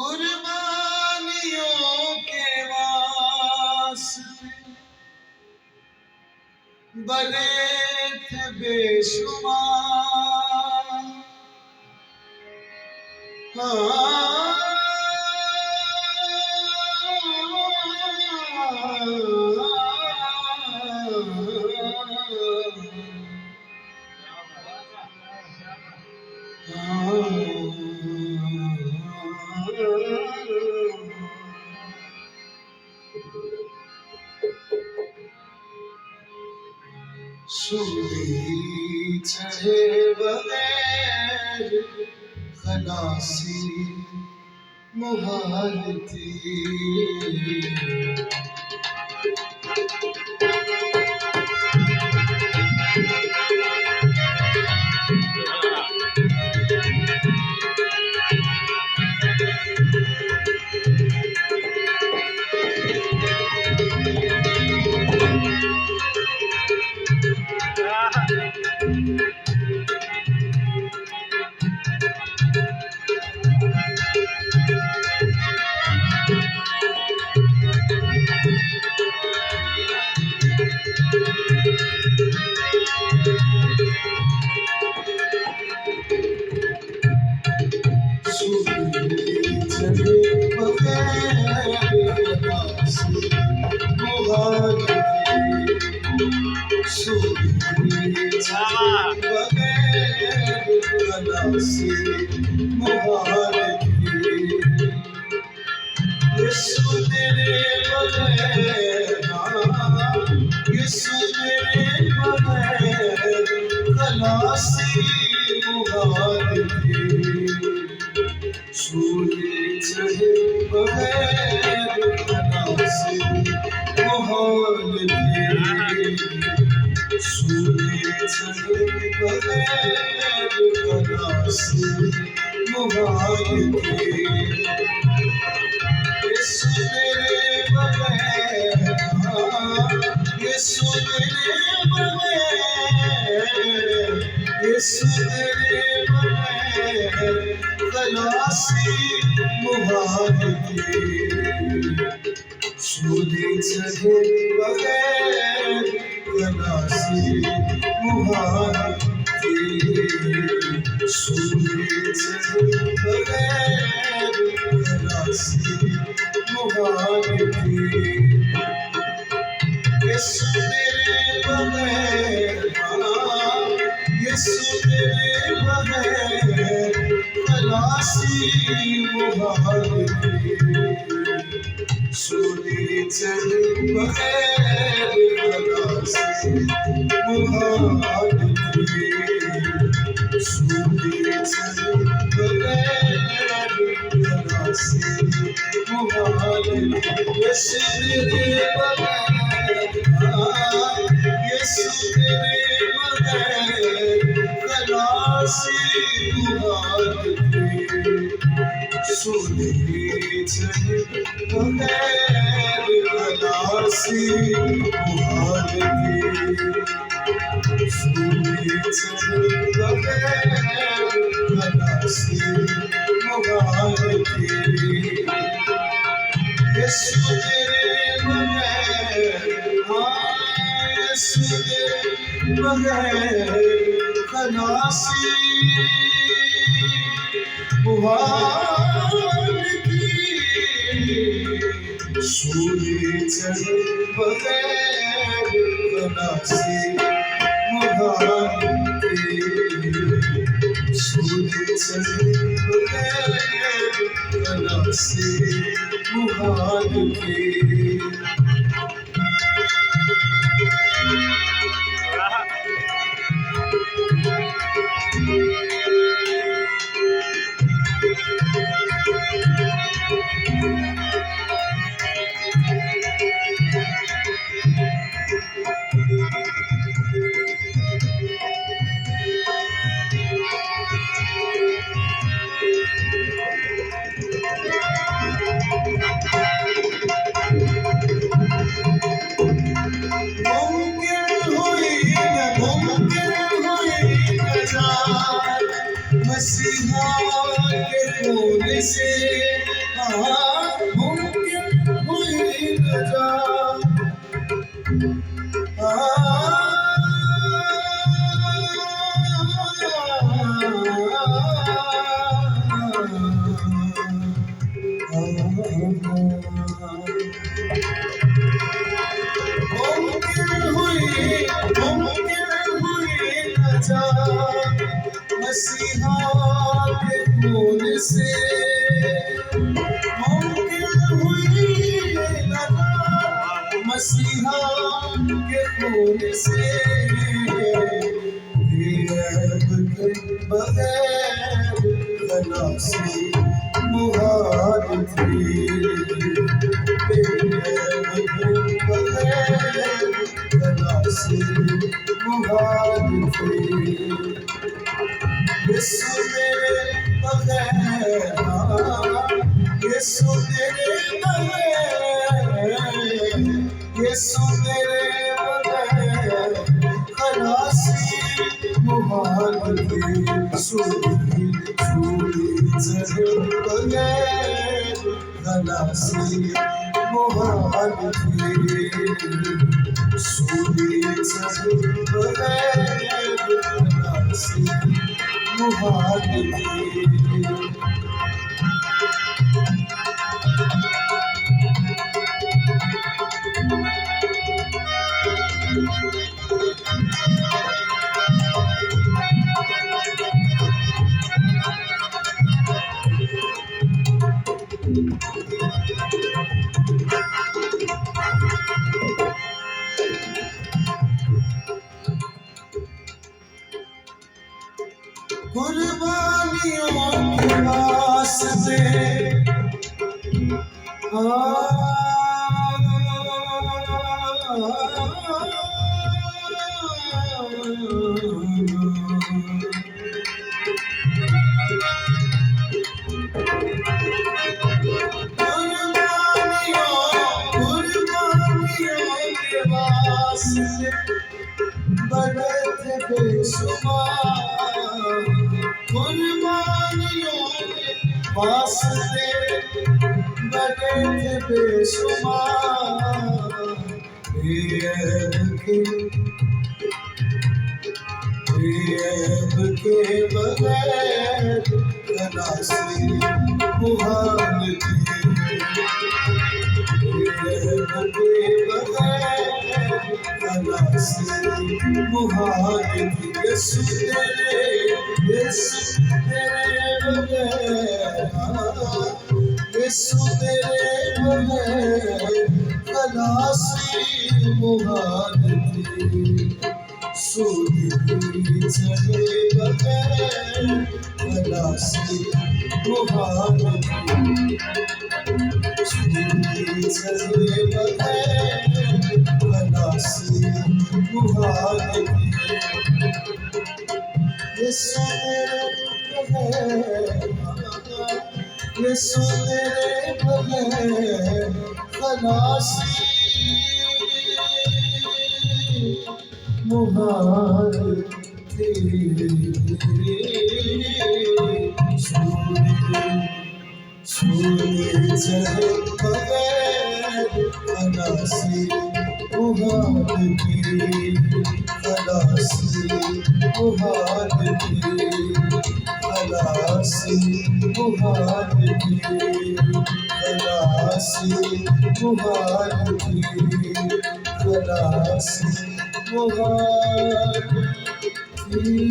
कुर्बानियों के वास्ते बने थे बेशुमार। सूली चढ़े बगैर खलासी मुहाल थी। जा मसीहा के खून से मुमकिन हुई नजात मसीहा के खून से बेअब के बगैर खलासी मुहाल थी बेअब के बगैर खलासी मुहाल थी यीशु तेरे बगैर यीशु तेरे बगैर यीशु तेरे बगैर खलासी मुहाल थी सूली तेरे बगैर खलासी मुहाल थी सूली तेरे बगैर खलासी मुहाल थी कुर्बानियों के वास्ते कुर्बानियों के वास्ते बड़े थे बेशुमार कुर्बानियों के वास्ते बड़े थे बेशुमार बेअब के बगैर खलासी मुहाल थी बेअब के बगैर खलासी मुहाल थी यीशु तेरे बगैर यीशु तेरे बगैर खलासी मुहाल थी सूली तेरे बगैर खलासी मुहाल थी सूली तेरे बगैर खलासी मुहाल थी यीशु तेरे बगैर खलासी मुहाल थी सूली तेरे बगैर खलासी मुहाल थी खलासी मुहाल थी खलासी मुहाल थी खलासी मुहाल थी खलासी मुहाल थी